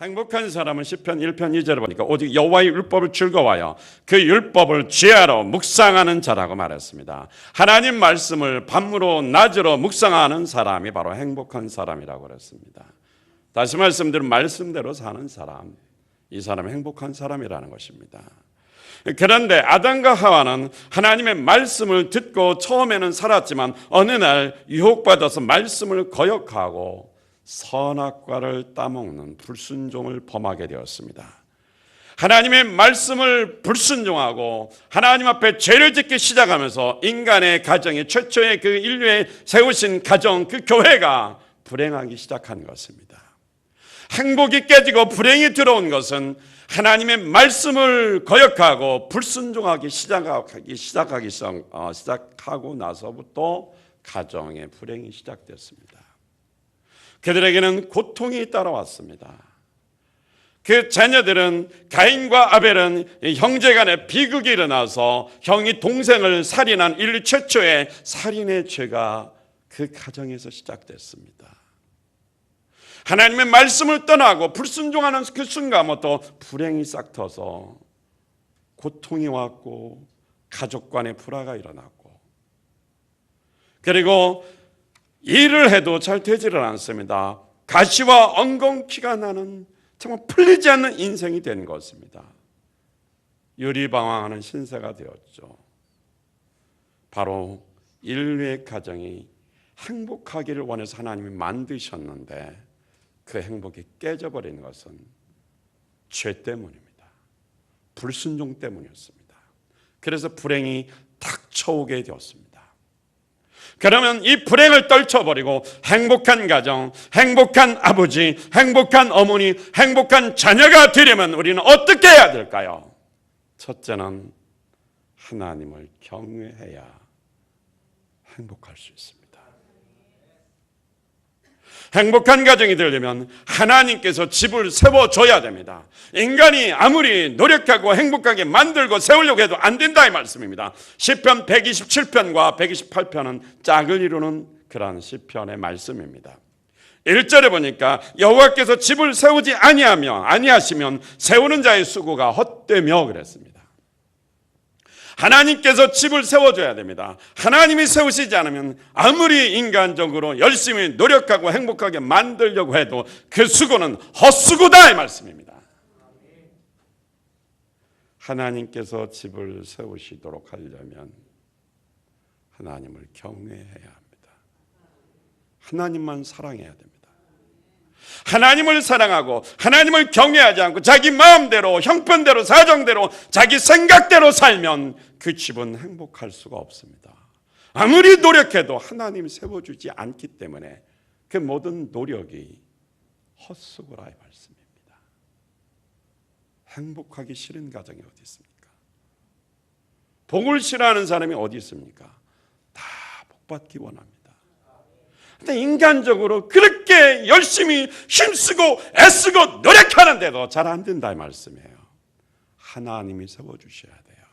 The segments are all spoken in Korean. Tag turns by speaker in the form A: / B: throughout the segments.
A: 행복한 사람은 시편 1편 2절에 보니까 오직 여호와의 율법을 즐거워하여 그 율법을 죄하러 묵상하는 자라고 말했습니다. 하나님 말씀을 밤으로 낮으로 묵상하는 사람이 바로 행복한 사람이라고 그랬습니다. 다시 말씀드리면 말씀대로 사는 사람, 이 사람은 행복한 사람이라는 것입니다. 그런데 아담과 하와는 하나님의 말씀을 듣고 처음에는 살았지만 어느 날 유혹받아서 말씀을 거역하고 선악과를 따먹는 불순종을 범하게 되었습니다. 하나님의 말씀을 불순종하고 하나님 앞에 죄를 짓기 시작하면서 인간의 가정이 최초의 그 인류에 세우신 가정, 그 교회가 불행하기 시작한 것입니다. 행복이 깨지고 불행이 들어온 것은 하나님의 말씀을 거역하고 불순종하기 시작하고 나서부터 가정의 불행이 시작됐습니다. 그들에게는 고통이 따라왔습니다. 그 자녀들은 가인과 아벨은 형제간에 비극이 일어나서 형이 동생을 살인한 인류 최초의 살인의 죄가 그 가정에서 시작됐습니다. 하나님의 말씀을 떠나고 불순종하는 그 순간부터 불행이 싹 터서 고통이 왔고 가족 간의 불화가 일어났고, 그리고 일을 해도 잘 되지를 않습니다. 가시와 엉겅퀴가 나는 정말 풀리지 않는 인생이 된 것입니다. 유리방황하는 신세가 되었죠. 바로 인류의 가정이 행복하기를 원해서 하나님이 만드셨는데 그 행복이 깨져버린 것은 죄 때문입니다. 불순종 때문이었습니다. 그래서 불행이 닥쳐오게 되었습니다. 그러면 이 불행을 떨쳐버리고 행복한 가정, 행복한 아버지, 행복한 어머니, 행복한 자녀가 되려면 우리는 어떻게 해야 될까요? 첫째는 하나님을 경외해야 행복할 수 있습니다. 행복한 가정이 되려면 하나님께서 집을 세워줘야 됩니다. 인간이 아무리 노력하고 행복하게 만들고 세우려고 해도 안 된다 이 말씀입니다. 시편 127편과 128편은 짝을 이루는 그러한 시편의 말씀입니다. 1절에 보니까 여호와께서 집을 세우지 아니하시면 세우는 자의 수고가 헛되며 그랬습니다. 하나님께서 집을 세워줘야 됩니다. 하나님이 세우시지 않으면 아무리 인간적으로 열심히 노력하고 행복하게 만들려고 해도 그 수고는 헛수고다 이 말씀입니다. 하나님께서 집을 세우시도록 하려면 하나님을 경외해야 합니다. 하나님만 사랑해야 됩니다. 하나님을 사랑하고 하나님을 경외하지 않고 자기 마음대로, 형편대로, 사정대로, 자기 생각대로 살면 그 집은 행복할 수가 없습니다. 아무리 노력해도 하나님이 세워주지 않기 때문에 그 모든 노력이 헛수고라 이 말씀입니다. 행복하기 싫은 가정이 어디 있습니까? 복을 싫어하는 사람이 어디 있습니까? 다 복받기 원합니다. 근데 인간적으로 그렇게 열심히 힘쓰고 애쓰고 노력하는데도 잘 안 된다 이 말씀이에요. 하나님이 세워주셔야 돼요.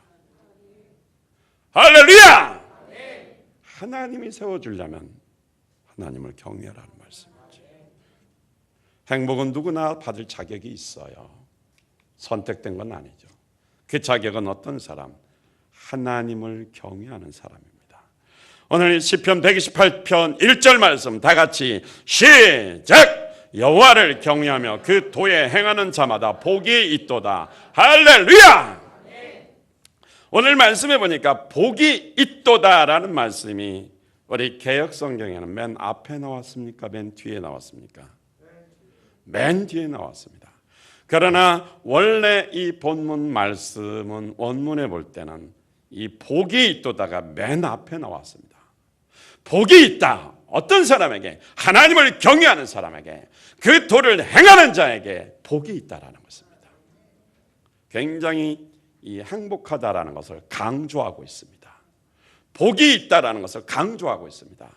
A: 할렐루야! 하나님이 세워주려면 하나님을 경외하라는 말씀이죠. 행복은 누구나 받을 자격이 있어요. 선택된 건 아니죠. 그 자격은 어떤 사람? 하나님을 경외하는 사람입니다. 오늘 시편 128편 1절 말씀 다 같이 시작! 여호와를 경외하며 그 도에 행하는 자마다 복이 있도다. 할렐루야! 오늘 말씀해 보니까 복이 있도다라는 말씀이 우리 개역성경에는 맨 앞에 나왔습니까? 맨 뒤에 나왔습니까? 맨 뒤에 나왔습니다. 그러나 원래 이 본문 말씀은 원문에 볼 때는 이 복이 있도다가 맨 앞에 나왔습니다. 복이 있다. 어떤 사람에게? 하나님을 경외하는 사람에게, 그 도를 행하는 자에게 복이 있다라는 것입니다. 굉장히 이 행복하다라는 것을 강조하고 있습니다. 복이 있다라는 것을 강조하고 있습니다.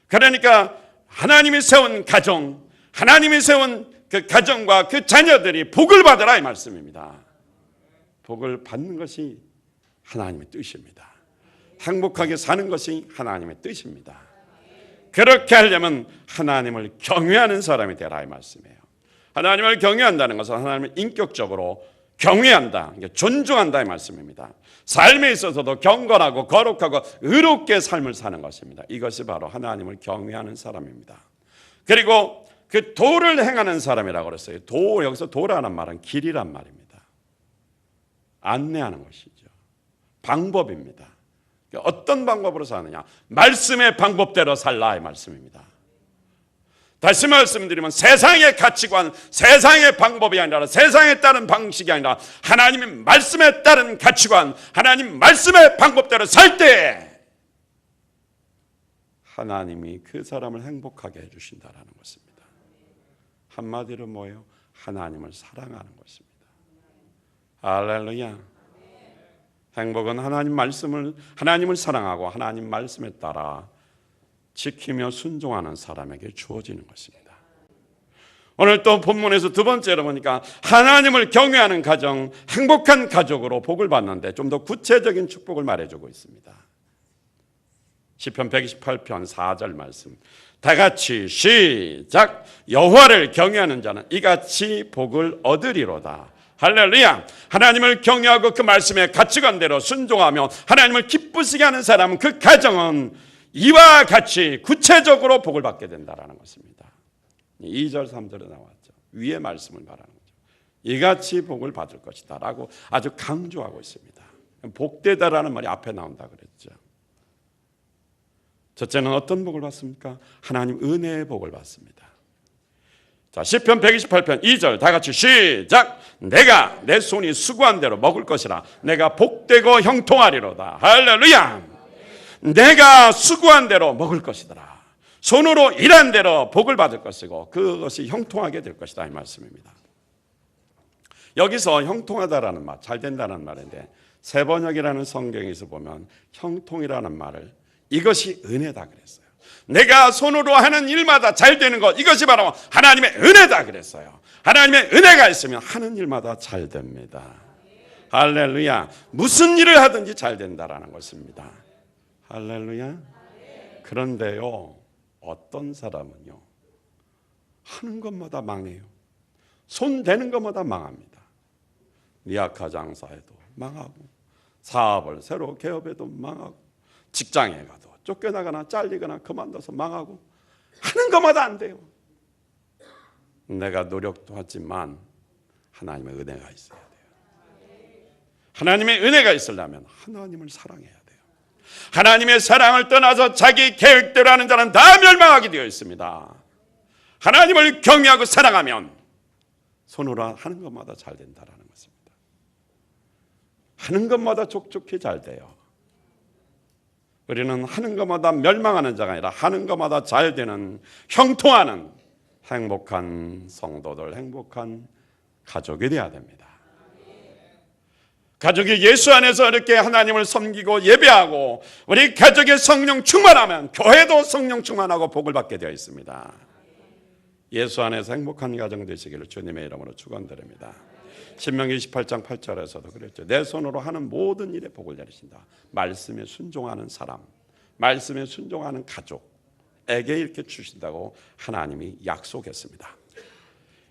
A: 그러니까 하나님이 세운 가정, 하나님이 세운 그 가정과 그 자녀들이 복을 받으라 이 말씀입니다. 복을 받는 것이 하나님의 뜻입니다. 행복하게 사는 것이 하나님의 뜻입니다. 그렇게 하려면 하나님을 경외하는 사람이 되라 이 말씀이에요. 하나님을 경외한다는 것은 하나님을 인격적으로 경외한다, 존중한다의 말씀입니다. 삶에 있어서도 경건하고 거룩하고 의롭게 삶을 사는 것입니다. 이것이 바로 하나님을 경외하는 사람입니다. 그리고 그 도를 행하는 사람이라고 그랬어요. 여기서 도라는 말은 길이란 말입니다. 안내하는 것이죠. 방법입니다. 어떤 방법으로 사느냐? 말씀의 방법대로 살라, 이 말씀입니다. 다시 말씀드리면 세상의 가치관, 세상의 방법이 아니라, 세상에 따른 방식이 아니라 하나님의 말씀에 따른 가치관, 하나님 말씀의 방법대로 살 때 하나님이 그 사람을 행복하게 해주신다라는 것입니다. 한마디로 뭐예요? 하나님을 사랑하는 것입니다. 할렐루야. 행복은 하나님을 사랑하고 하나님 말씀에 따라 지키며 순종하는 사람에게 주어지는 것입니다. 오늘 또 본문에서 두 번째로 보니까 하나님을 경외하는 가정, 행복한 가족으로 복을 받는데 좀 더 구체적인 축복을 말해주고 있습니다. 시편 128편 4절 말씀, 다 같이 시작. 여호와를 경외하는 자는 이같이 복을 얻으리로다. 할렐루야. 하나님을 경외하고 그 말씀의 가치관대로 순종하며 하나님을 기쁘시게 하는 사람은, 그 가정은 이와 같이 구체적으로 복을 받게 된다라는 것입니다. 2절 3절에 나왔죠. 위의 말씀을 말하는 거죠. 이같이 복을 받을 것이다 라고 아주 강조하고 있습니다. 복되다라는 말이 앞에 나온다 그랬죠. 첫째는 어떤 복을 받습니까? 하나님 은혜의 복을 받습니다. 자, 시편 128편 2절 다 같이 시작. 내가 내 손이 수고한 대로 먹을 것이라. 내가 복되고 형통하리로다. 할렐루야. 내가 수고한 대로 먹을 것이더라. 손으로 일한 대로 복을 받을 것이고 그것이 형통하게 될 것이다, 이 말씀입니다. 여기서 형통하다라는 말, 잘 된다는 말인데 세번역이라는 성경에서 보면 형통이라는 말을 이것이 은혜다 그랬어요. 내가 손으로 하는 일마다 잘 되는 것, 이것이 바로 하나님의 은혜다 그랬어요. 하나님의 은혜가 있으면 하는 일마다 잘 됩니다. 할렐루야. 무슨 일을 하든지 잘 된다라는 것입니다. 할렐루야. 그런데요, 어떤 사람은요, 하는 것마다 망해요. 손 대는 것마다 망합니다. 리아카 장사에도 망하고, 사업을 새로 개업해도 망하고, 직장에 가도 쫓겨나거나 잘리거나 그만둬서 망하고, 하는 것마다 안 돼요. 내가 노력도 하지만 하나님의 은혜가 있어야 돼요. 하나님의 은혜가 있으려면 하나님을 사랑해야 돼요. 하나님의 사랑을 떠나서 자기 계획대로 하는 자는 다 멸망하게 되어 있습니다. 하나님을 경외하고 사랑하면 손으로 하는 것마다 잘 된다라는 것입니다. 하는 것마다 족족히 잘 돼요. 우리는 하는 것마다 멸망하는 자가 아니라 하는 것마다 잘 되는, 형통하는 행복한 성도들, 행복한 가족이 되어야 됩니다. 가족이 예수 안에서 이렇게 하나님을 섬기고 예배하고 우리 가족의 성령 충만하면 교회도 성령 충만하고 복을 받게 되어 있습니다. 예수 안에서 행복한 가정 되시기를 주님의 이름으로 축원드립니다. 신명기 28장 8절에서도 그랬죠. 내 손으로 하는 모든 일에 복을 내리신다. 말씀에 순종하는 사람, 말씀에 순종하는 가족에게 이렇게 주신다고 하나님이 약속했습니다.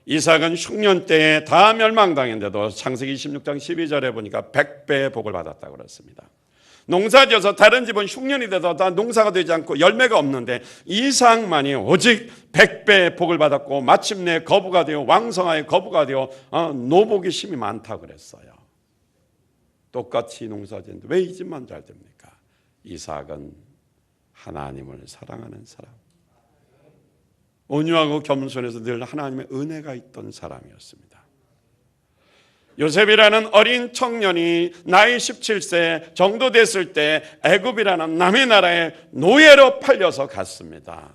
A: 이삭은 흉년 때에 다 멸망당했는데도 창세기 26장 12절에 보니까 100배의 복을 받았다고 그랬습니다. 농사지어서 다른 집은 흉년이 돼서 다 농사가 되지 않고 열매가 없는데 이삭만이 오직 100배의 복을 받았고 마침내 거부가 되어 왕성하여 거부가 되어 노복이 심이 많다고 그랬어요. 똑같이 농사지는데 왜 이 집만 잘 됩니까? 이삭은 하나님을 사랑하는 사람, 온유하고 겸손해서 늘 하나님의 은혜가 있던 사람이었습니다. 요셉이라는 어린 청년이 나이 17세 정도 됐을 때 애굽이라는 남의 나라에 노예로 팔려서 갔습니다.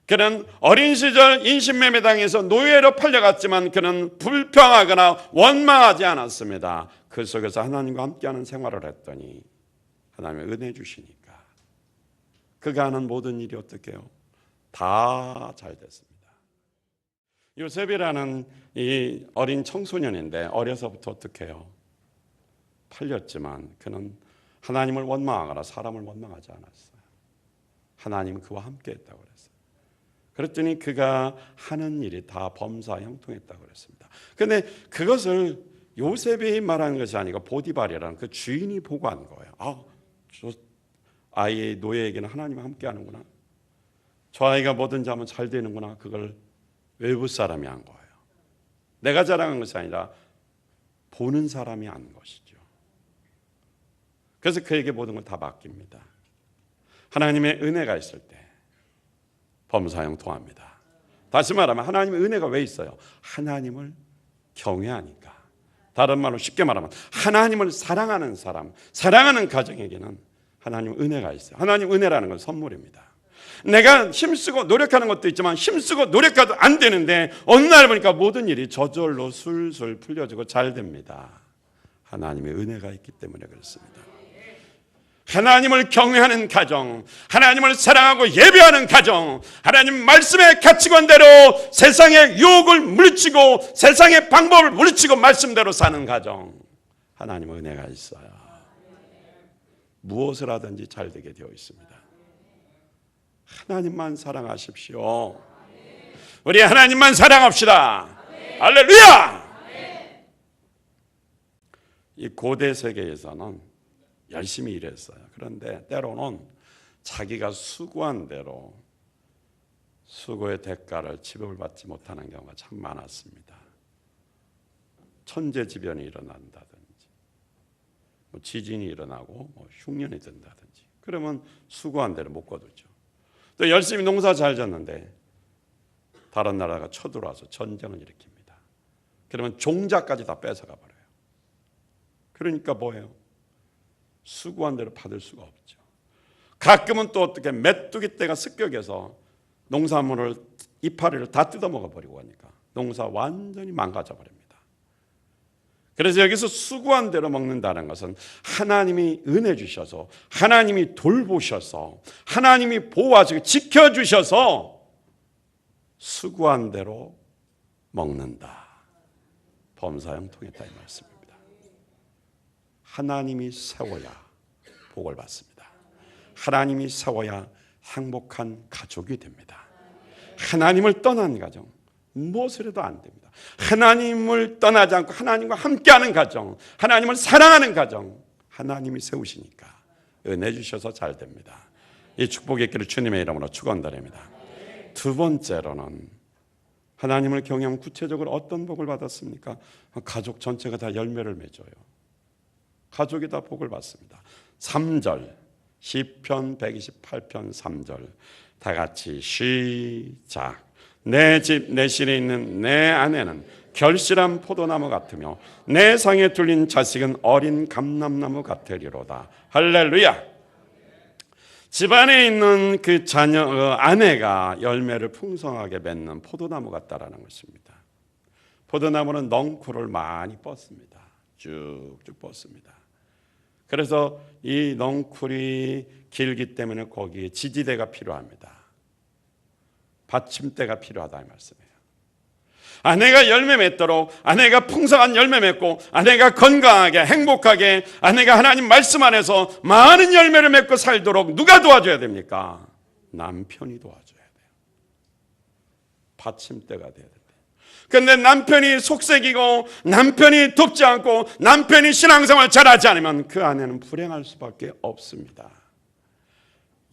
A: 그는 어린 시절 인신매매당해서 노예로 팔려갔지만 그는 불평하거나 원망하지 않았습니다. 그 속에서 하나님과 함께하는 생활을 했더니 하나님의 은혜 주시니까 그가 하는 모든 일이 어떻게 해요? 다 잘 됐습니다. 요셉이라는 이 어린 청소년인데 어려서부터 어떻게 해요? 팔렸지만 그는 하나님을 원망하거나 사람을 원망하지 않았어요. 하나님은 그와 함께 했다고 그랬어요. 그랬더니 그가 하는 일이 다 범사에 형통했다고 그랬습니다. 그런데 그것을 요셉이 말하는 것이 아니고 보디발이라는 그 주인이 보고한 거예요. 저 아이의 노예에게는 하나님이 함께 하는구나. 저 아이가 뭐든지 하면 잘 되는구나. 그걸 외부 사람이 한 거예요. 내가 자랑한 것이 아니라 보는 사람이 한 것이죠. 그래서 그에게 모든 걸 다 맡깁니다. 하나님의 은혜가 있을 때 범사형 통합니다. 다시 말하면 하나님의 은혜가 왜 있어요? 하나님을 경외하니까. 다른 말로 쉽게 말하면 하나님을 사랑하는 사람, 사랑하는 가정에게는 하나님 은혜가 있어요. 하나님 은혜라는 건 선물입니다. 내가 힘쓰고 노력하는 것도 있지만 힘쓰고 노력해도 안 되는데 어느 날 보니까 모든 일이 저절로 술술 풀려지고 잘 됩니다. 하나님의 은혜가 있기 때문에 그렇습니다. 하나님을 경외하는 가정, 하나님을 사랑하고 예배하는 가정, 하나님 말씀의 가치관대로 세상의 유혹을 물리치고 세상의 방법을 물리치고 말씀대로 사는 가정, 하나님의 은혜가 있어요. 무엇을 하든지 잘 되게 되어 있습니다. 하나님만 사랑하십시오. 우리 하나님만 사랑합시다. 할렐루야! 이 고대 세계에서는 열심히 일했어요. 그런데 때로는 자기가 수고한 대로 수고의 대가를 지급을 받지 못하는 경우가 참 많았습니다. 천재지변이 일어난다든지 지진이 일어나고 흉년이 든다든지 그러면 수고한 대로 못 거두죠. 또 열심히 농사 잘 졌는데 다른 나라가 쳐들어와서 전쟁을 일으킵니다. 그러면 종자까지 다 뺏어가 버려요. 그러니까 뭐예요? 수고한 대로 받을 수가 없죠. 가끔은 또 어떻게 메뚜기 떼가 습격해서 농산물을 이파리를 다 뜯어먹어 버리고 하니까 농사 완전히 망가져 버립니다. 그래서 여기서 수고한 대로 먹는다는 것은 하나님이 은혜 주셔서 하나님이 돌보셔서 하나님이 보호하시고 지켜주셔서 수고한 대로 먹는다. 범사형 통했다 이 말씀입니다. 하나님이 세워야 복을 받습니다. 하나님이 세워야 행복한 가족이 됩니다. 하나님을 떠난 가정 무엇을 해도 안 됩니다. 하나님을 떠나지 않고 하나님과 함께하는 가정, 하나님을 사랑하는 가정, 하나님이 세우시니까 은혜 주셔서 잘 됩니다. 이 축복의 길을 주님의 이름으로 축원드립니다. 두 번째로는 하나님을 경외하면 구체적으로 어떤 복을 받았습니까? 가족 전체가 다 열매를 맺어요. 가족이 다 복을 받습니다. 3절 시편 128편 3절 다 같이 시작. 내 집 내 실에 있는 내 아내는 결실한 포도나무 같으며 내 상에 둘린 자식은 어린 감람나무 같으리로다. 할렐루야. 집안에 있는 그 자녀 아내가 열매를 풍성하게 맺는 포도나무 같다라는 것입니다. 포도나무는 넝쿨을 많이 뻗습니다. 쭉쭉 뻗습니다. 그래서 이 넝쿨이 길기 때문에 거기에 지지대가 필요합니다. 받침대가 필요하다 이 말씀이에요. 아내가 열매 맺도록, 아내가 풍성한 열매 맺고, 아내가 건강하게 행복하게, 아내가 하나님 말씀 안에서 많은 열매를 맺고 살도록 누가 도와줘야 됩니까? 남편이 도와줘야 돼요. 받침대가 돼야 됩니다. 그런데 남편이 속색이고 남편이 돕지 않고 남편이 신앙생활 잘하지 않으면 그 아내는 불행할 수밖에 없습니다.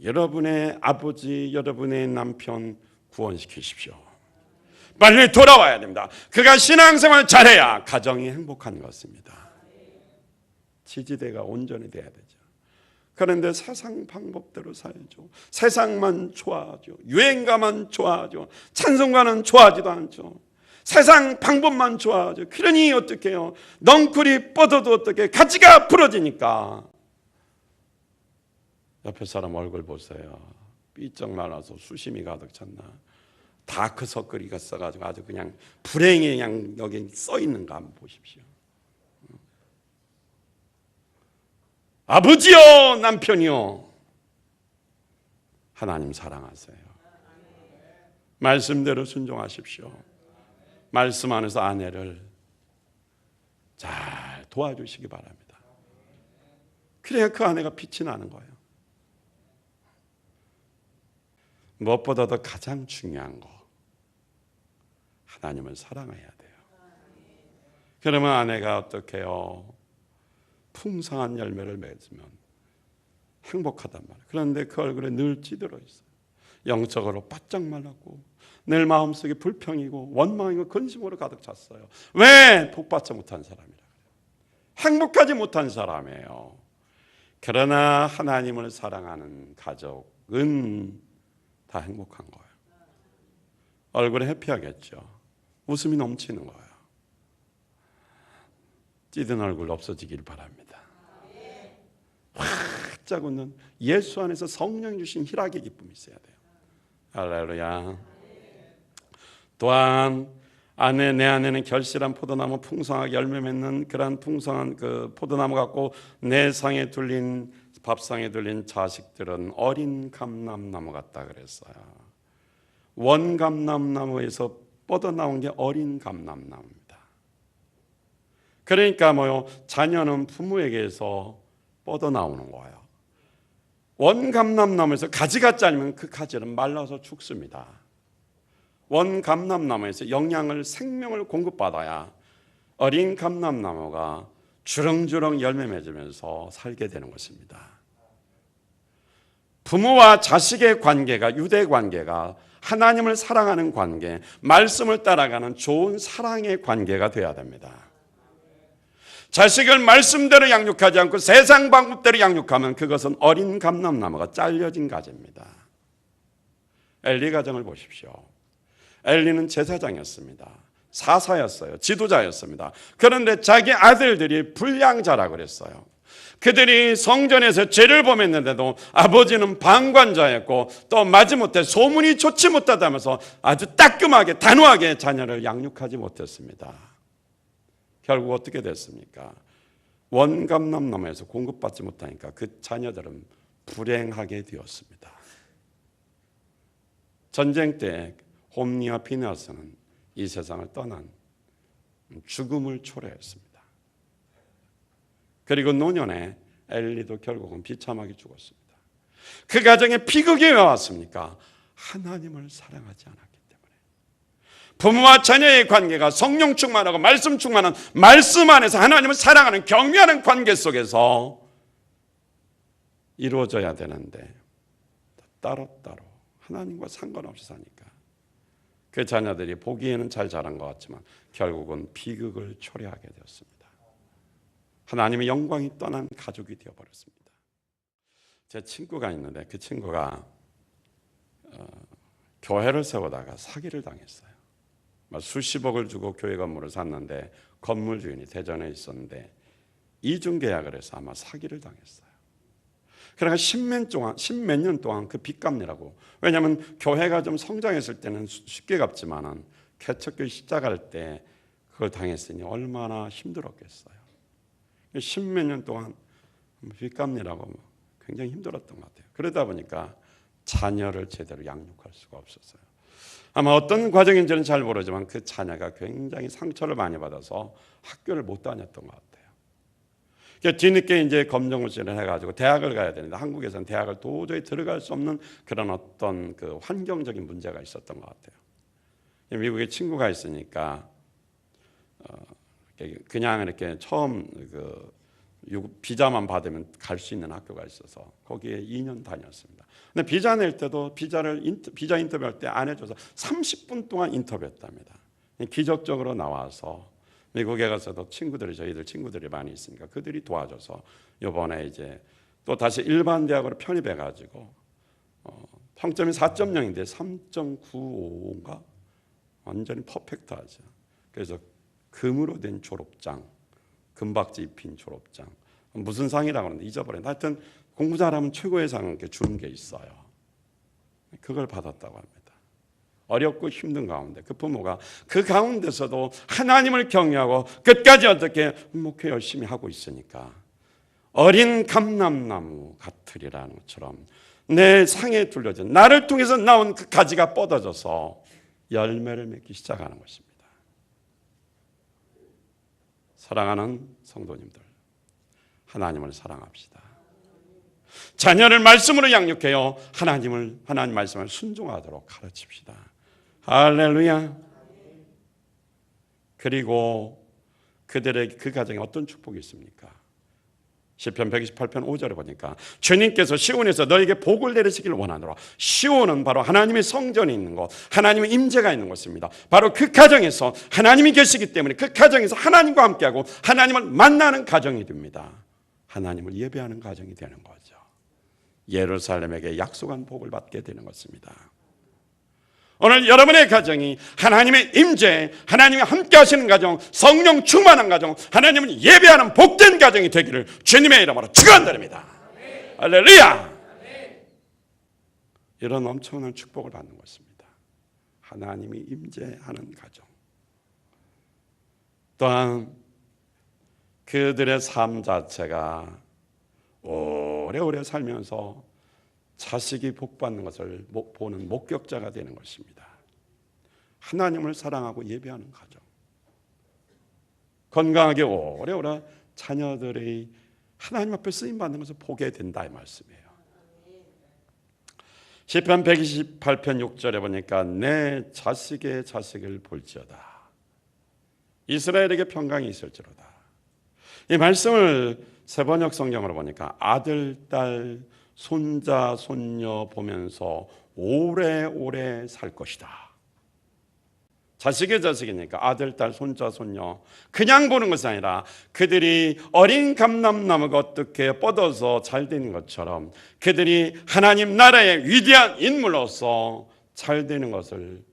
A: 여러분의 아버지, 여러분의 남편 구원시키십시오. 빨리 돌아와야 됩니다. 그가 신앙생활 잘해야 가정이 행복한 것입니다. 지지대가 온전히 돼야 되죠. 그런데 세상 방법대로 살죠. 세상만 좋아하죠. 유행가만 좋아하죠. 찬송가는 좋아하지도 않죠. 세상 방법만 좋아하죠. 그러니 어떻게 해요? 넝쿨이 뻗어도 어떻게 가지가 부러지니까. 옆에 사람 얼굴 보세요. 삐쩍 말라서 수심이 가득 찼나. 다크서클이 써가지고 아주 그냥 불행이 그냥 여기 써 있는가 한번 보십시오. 아버지요, 남편이요, 하나님 사랑하세요. 말씀대로 순종하십시오. 말씀 안에서 아내를 잘 도와주시기 바랍니다. 그래야 그 아내가 빛이 나는 거예요. 무엇보다도 가장 중요한 거, 하나님을 사랑해야 돼요. 그러면 아내가 어떻게 해요? 풍성한 열매를 맺으면 행복하단 말이에요. 그런데 그 얼굴에 늘 찌들어 있어요. 영적으로 바짝 말랐고 늘 마음속에 불평이고 원망이고 근심으로 가득 찼어요. 왜? 복받지 못한 사람이라 그래요. 행복하지 못한 사람이에요. 그러나 하나님을 사랑하는 가족은 다 행복한 거예요. 얼굴에 해피하겠죠. 웃음이 넘치는 거예요. 찌든 얼굴 없어지길 바랍니다. 활짝 웃는 예수 안에서 성령 주신 희락의 기쁨이 있어야 돼요. 할렐루야. 또한 내 안에는 결실한 포도나무, 풍성하게 열매 맺는 그러한 풍성한 그 포도나무 같고, 내 상에 둘린 밥상에 둘린 자식들은 어린 감람나무 같다 그랬어요. 원감람나무에서 뻗어나온 게 어린 감람나무입니다. 그러니까 뭐요? 자녀는 부모에게서 뻗어나오는 거예요. 원감람나무에서 가지가 잘리면 그 가지는 말라서 죽습니다. 원감람나무에서 영양을, 생명을 공급받아야 어린 감람나무가 주렁주렁 열매 맺으면서 살게 되는 것입니다. 부모와 자식의 관계가, 유대 관계가 하나님을 사랑하는 관계, 말씀을 따라가는 좋은 사랑의 관계가 되어야 됩니다. 자식을 말씀대로 양육하지 않고 세상 방법대로 양육하면 그것은 어린 감람나무가 잘려진 가지입니다. 엘리 가정을 보십시오. 엘리는 제사장이었습니다. 사사였어요. 지도자였습니다. 그런데 자기 아들들이 불량자라고 그랬어요. 그들이 성전에서 죄를 범했는데도 아버지는 방관자였고 또 마지못해 소문이 좋지 못하다면서 아주 따끔하게 단호하게 자녀를 양육하지 못했습니다. 결국 어떻게 됐습니까? 원감람나무에서 공급받지 못하니까 그 자녀들은 불행하게 되었습니다. 전쟁 때 홈니와 비나스는 이 세상을 떠난 죽음을 초래했습니다. 그리고 노년에 엘리도 결국은 비참하게 죽었습니다. 그 가정에 비극이 왜 왔습니까? 하나님을 사랑하지 않았기 때문에. 부모와 자녀의 관계가 성령 충만하고 말씀 충만한 말씀 안에서 하나님을 사랑하는 경외하는 관계 속에서 이루어져야 되는데 따로따로 하나님과 상관없이 사니까 그 자녀들이 보기에는 잘 자란 것 같지만 결국은 비극을 초래하게 되었습니다. 하나님의 영광이 떠난 가족이 되어버렸습니다. 제 친구가 있는데 그 친구가 교회를 세우다가 사기를 당했어요. 수십억을 주고 교회 건물을 샀는데 건물 주인이 대전에 있었는데 이중계약을 해서 아마 사기를 당했어요. 그러니까 십몇 년 동안 그 빚 갚느라고. 왜냐하면 교회가 좀 성장했을 때는 쉽게 갚지만은 개척교회 시작할 때 그걸 당했으니 얼마나 힘들었겠어요. 십몇 년 동안 빚 갚느라고 굉장히 힘들었던 것 같아요. 그러다 보니까 자녀를 제대로 양육할 수가 없었어요. 아마 어떤 과정인지는 잘 모르지만 그 자녀가 굉장히 상처를 많이 받아서 학교를 못 다녔던 것 같아요. 뒤늦게 이제 검정고시를 해가지고 대학을 가야 되는데 한국에서는 대학을 도저히 들어갈 수 없는 그런 어떤 그 환경적인 문제가 있었던 것 같아요. 미국에 친구가 있으니까 그냥 이렇게 처음 그 비자만 받으면 갈 수 있는 학교가 있어서 거기에 2년 다녔습니다. 근데 비자 낼 때도 비자 인터뷰할 때 안 해줘서 30분 동안 인터뷰했답니다. 기적적으로 나와서 미국에 가서도 저희들 친구들이 많이 있으니까 그들이 도와줘서 이번에 이제 또 다시 일반 대학으로 편입해가지고 평점이 4.0인데 3.95인가 완전히 퍼펙트하죠. 그래서 금으로 된 졸업장, 금박지 입힌 졸업장, 무슨 상이라고 하는데 잊어버렸는데 하여튼 공부 잘하면 최고의 상 주는 게 있어요. 그걸 받았다고 합니다. 어렵고 힘든 가운데 그 부모가 그 가운데서도 하나님을 경외하고 끝까지 어떻게 목회 열심히 하고 있으니까 어린 감람나무 같으리라는 것처럼 내 상에 둘러진 나를 통해서 나온 그 가지가 뻗어져서 열매를 맺기 시작하는 것입니다. 사랑하는 성도님들, 하나님을 사랑합시다. 자녀를 말씀으로 양육해요. 하나님 말씀을 순종하도록 가르칩시다. 할렐루야. 그리고 그들의 그 가정에 어떤 축복이 있습니까? 시편 128편 5절에 보니까 주님께서 시온에서 너에게 복을 내리시기를 원하노라. 시온은 바로 하나님의 성전이 있는 곳, 하나님의 임재가 있는 곳입니다. 바로 그 가정에서 하나님이 계시기 때문에 그 가정에서 하나님과 함께하고 하나님을 만나는 가정이 됩니다. 하나님을 예배하는 가정이 되는 거죠. 예루살렘에게 약속한 복을 받게 되는 것입니다. 오늘 여러분의 가정이 하나님의 임재, 하나님이 함께 하시는 가정, 성령 충만한 가정, 하나님을 예배하는 복된 가정이 되기를 주님의 이름으로 축원드립니다. 할렐루야. 이런 엄청난 축복을 받는 것입니다. 하나님이 임재하는 가정. 또한 그들의 삶 자체가 오래오래 살면서 자식이 복받는 것을 보는 목격자가 되는 것입니다. 하나님을 사랑하고 예배하는 가정. 건강하게 오래오래 자녀들이 하나님 앞에 쓰임받는 것을 보게 된다 이 말씀이에요. 시편 128편 6절에 보니까 내 자식의 자식을 볼지어다. 이스라엘에게 평강이 있을지로다. 이 말씀을 세번역 성경으로 보니까 아들, 딸, 손자, 손녀 보면서 오래오래 살 것이다. 자식의 자식이니까 아들, 딸, 손자, 손녀 그냥 보는 것이 아니라 그들이 어린 감람나무가 어떻게 뻗어서 잘 되는 것처럼 그들이 하나님 나라의 위대한 인물로서 잘 되는 것을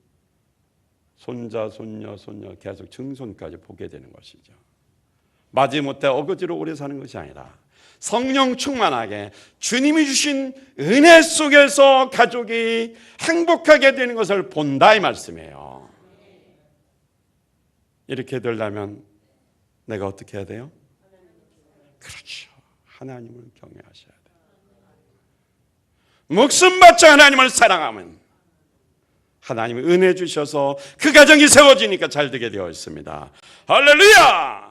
A: 손자, 손녀, 손녀 계속 증손까지 보게 되는 것이죠. 마지못해 어거지로 오래 사는 것이 아니라 성령 충만하게 주님이 주신 은혜 속에서 가족이 행복하게 되는 것을 본다 이 말씀이에요. 이렇게 되려면 내가 어떻게 해야 돼요? 그렇죠. 하나님을 경외하셔야 돼요. 목숨 바쳐 하나님을 사랑하면 하나님이 은혜 주셔서 그 가정이 세워지니까 잘 되게 되어 있습니다. 할렐루야.